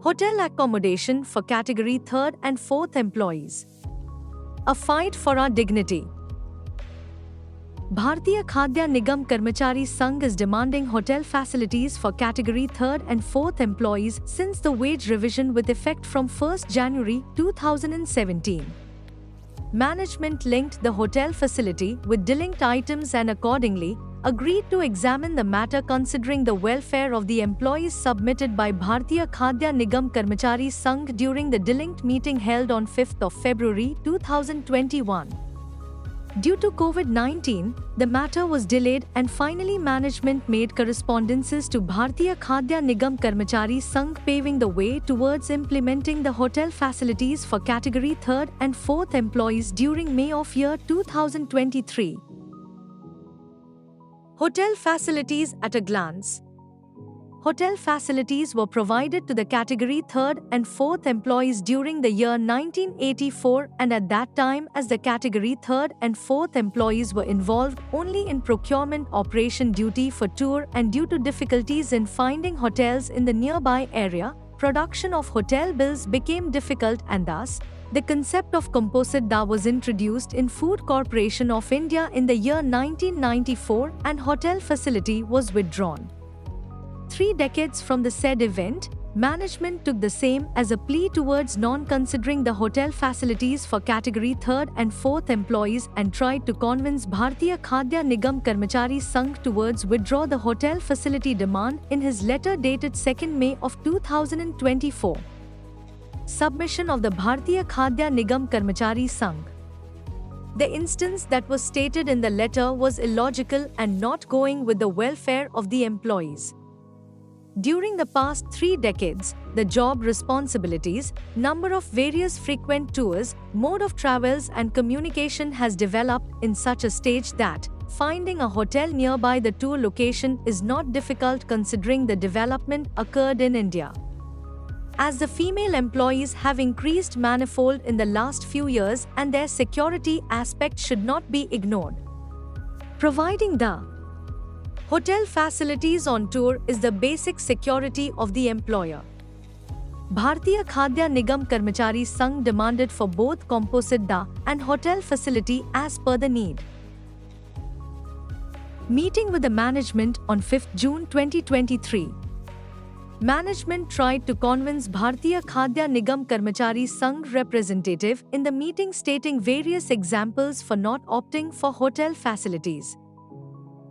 Hotel accommodation for category 3rd and 4th employees. A fight for our dignity. Bharatiya Khadya Nigam Karmachari Sangh is demanding hotel facilities for category 3rd and 4th employees since the wage revision with effect from 1st January 2017. Management linked the hotel facility with delinked items and accordingly agreed to examine the matter considering the welfare of the employees submitted by Bharatiya Khadya Nigam Karmachari Sangh during the delinked meeting held on 5th of February 2021. Due to COVID-19, the matter was delayed and finally management made correspondences to Bharatiya Khadya Nigam Karmachari Sangh paving the way towards implementing the hotel facilities for category 3rd and 4th employees during May of year 2023. Hotel facilities at a glance. Hotel facilities were provided to the category 3rd and 4th employees during the year 1984 and at that time as the category 3rd and 4th employees were involved only in procurement operation duty for tour and due to difficulties in finding hotels in the nearby area, production of hotel bills became difficult and thus, the concept of composite DA was introduced in Food Corporation of India in the year 1994 and hotel facility was withdrawn. 3 decades from the said event, management took the same as a plea towards non-considering the hotel facilities for category 3rd and 4th employees and tried to convince Bharatiya Khadya Nigam Karmachari Sangh towards withdraw the hotel facility demand in his letter dated 2nd May of 2024. Submission of the Bharatiya Khadya Nigam Karmachari Sangh. The instance that was stated in the letter was illogical and not going with the welfare of the employees. During the past 3 decades, the job responsibilities, number of various frequent tours, mode of travels and communication has developed in such a stage that finding a hotel nearby the tour location is not difficult considering the development occurred in India. As the female employees have increased manifold in the last few years and their security aspect should not be ignored. Providing the hotel facilities on tour is the basic security of the employer. Bharatiya Khadya Nigam Karmachari Sangh demanded for both composite DA and hotel facility as per the need. Meeting with the management on 5th June 2023. Management tried to convince Bharatiya Khadya Nigam Karmachari Sangh representative in the meeting stating various examples for not opting for hotel facilities.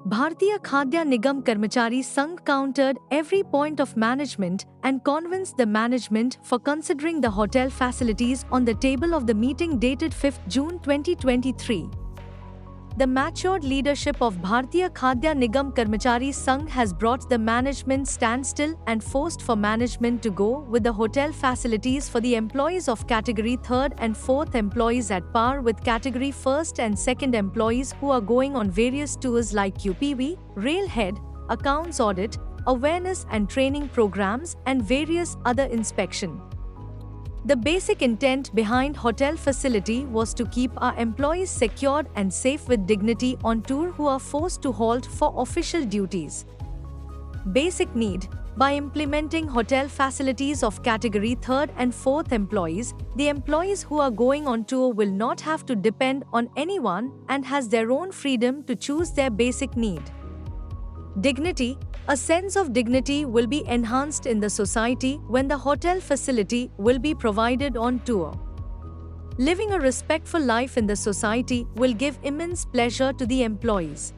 Bharatiya Khadya Nigam Karmachari Sangh countered every point of management and convinced the management for considering the hotel facilities on the table of the meeting dated 5th June 2023. The matured leadership of Bharatiya Khadya Nigam Karmachari Sangh has brought the management standstill and forced for management to go with the hotel facilities for the employees of category 3rd and 4th employees at par with category 1st and 2nd employees who are going on various tours like UPV, Railhead, accounts audit, awareness and training programs and various other inspection. The basic intent behind hotel facility was to keep our employees secured and safe with dignity on tour who are forced to halt for official duties. Basic need. By implementing hotel facilities of category 3rd and 4th employees, the employees who are going on tour will not have to depend on anyone and has their own freedom to choose their basic need. Dignity. A sense of dignity will be enhanced in the society when the hotel facility will be provided on tour. Living a respectful life in the society will give immense pleasure to the employees.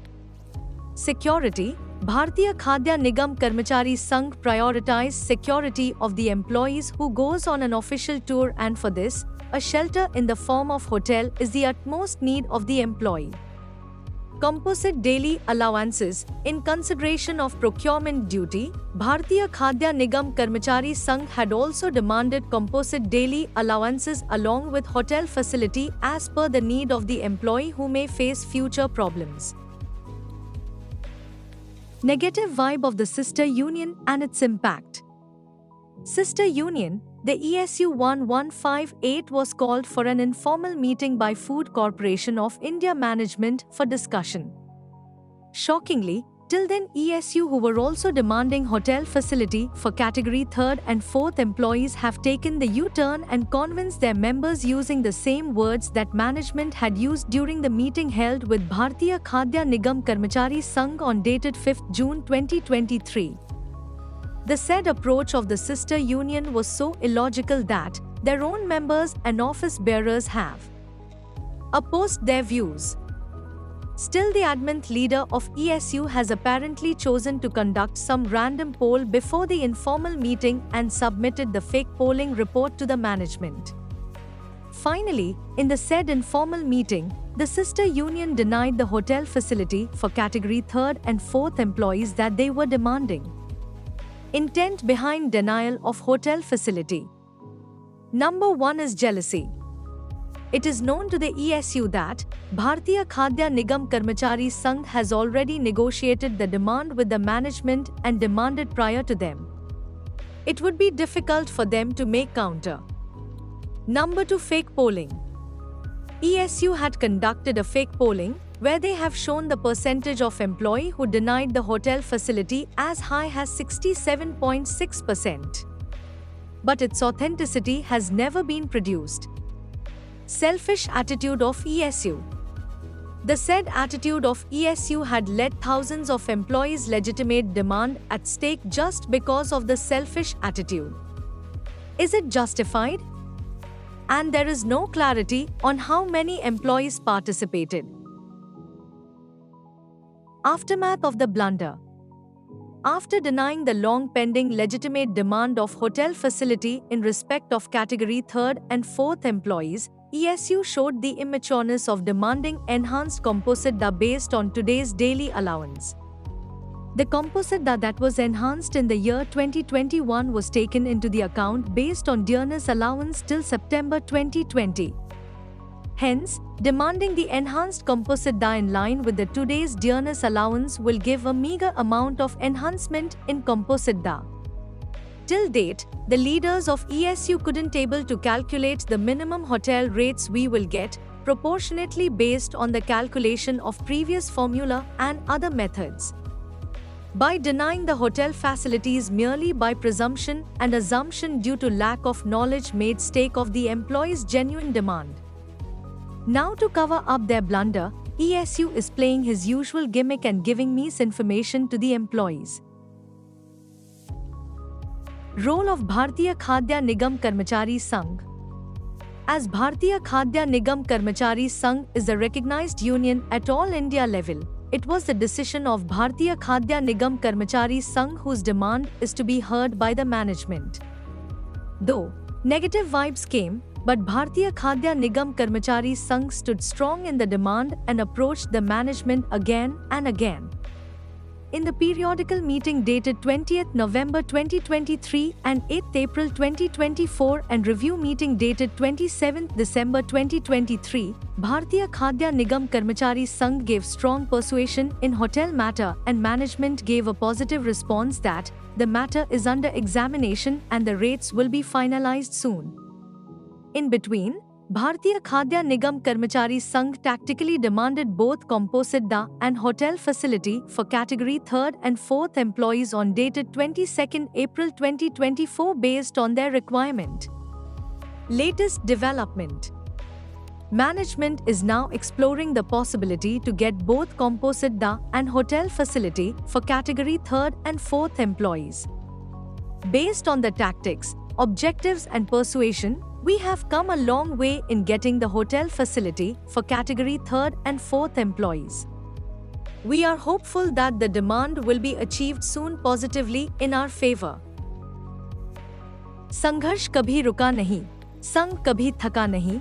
Security. Bharatiya Khadya Nigam Karmachari Sangh prioritize security of the employees who goes on an official tour and for this, a shelter in the form of hotel is the utmost need of the employee. Composite daily allowances. In consideration of procurement duty, Bharatiya Khadya Nigam Karmachari Sangh had also demanded composite daily allowances along with hotel facility as per the need of the employee who may face future problems. Negative vibe of the sister union and its impact. Sister union, the ESU 1158 was called for an informal meeting by Food Corporation of India management for discussion. Shockingly, Till then, ESU, who were also demanding hotel facility for category 3rd and 4th employees, have taken the U-turn and convinced their members using the same words that management had used during the meeting held with Bharatiya Khadya Nigam Karmachari Sangh on dated 5th June 2023. The said approach of the sister union was so illogical that their own members and office bearers have opposed their views. Still, the admin leader of ESU has apparently chosen to conduct some random poll before the informal meeting and submitted the fake polling report to the management. Finally, in the said informal meeting, the sister union denied the hotel facility for category 3rd and 4th employees that they were demanding. Intent behind denial of hotel facility. Number 1 is jealousy. It is known to the ESU that Bharatiya Khadya Nigam Karmachari Sangh has already negotiated the demand with the management and demanded prior to them. It would be difficult for them to make counter. Number 2, fake polling. ESU had conducted a fake polling where they have shown the percentage of employee who denied the hotel facility as high as 67.6%. But its authenticity has never been produced. Selfish attitude of ESU. The said attitude of ESU had led thousands of employees' legitimate demand at stake just because of the selfish attitude. Is it justified? And there is no clarity on how many employees participated. Aftermath of the blunder. After denying the long-pending legitimate demand of hotel facility in respect of category 3rd and 4th employees, ESU showed the immatureness of demanding enhanced composite DA based on today's daily allowance. The composite DA that was enhanced in the year 2021 was taken into the account based on dearness allowance till September 2020. Hence, demanding the enhanced composite DA in line with the today's dearness allowance will give a meager amount of enhancement in composite DA. Till date, the leaders of ESU couldn't able to calculate the minimum hotel rates we will get, proportionately based on the calculation of previous formula and other methods. By denying the hotel facilities merely by presumption and assumption due to lack of knowledge made stake of the employees' genuine demand. Now to cover up their blunder, ESU is playing his usual gimmick and giving misinformation to the employees. Role of Bharatiya Khadya Nigam Karmachari Sangh. As Bharatiya Khadya Nigam Karmachari Sangh is a recognized union at all India level, it was the decision of Bharatiya Khadya Nigam Karmachari Sangh whose demand is to be heard by the management. Though negative vibes came, but Bharatiya Khadya Nigam Karmachari Sangh stood strong in the demand and approached the management again and again. In the periodical meeting dated 20th November 2023 and 8th April 2024 and review meeting dated 27th December 2023, Bharatiya Khadya Nigam Karmachari Sangh gave strong persuasion in hotel matter and management gave a positive response that the matter is under examination and the rates will be finalized soon. In between, Bharatiya Khadya Nigam Karmachari Sangh tactically demanded both composite DA and hotel facility for category 3rd and 4th employees on dated 22nd April 2024 based on their requirement. Latest development. Management is now exploring the possibility to get both composite DA and hotel facility for category 3rd and 4th employees. Based on the tactics, objectives and persuasion, we have come a long way in getting the hotel facility for category 3rd and 4th employees. We are hopeful that the demand will be achieved soon positively in our favor. संघर्ष कभी रुका नहीं, संघ कभी थका नहीं.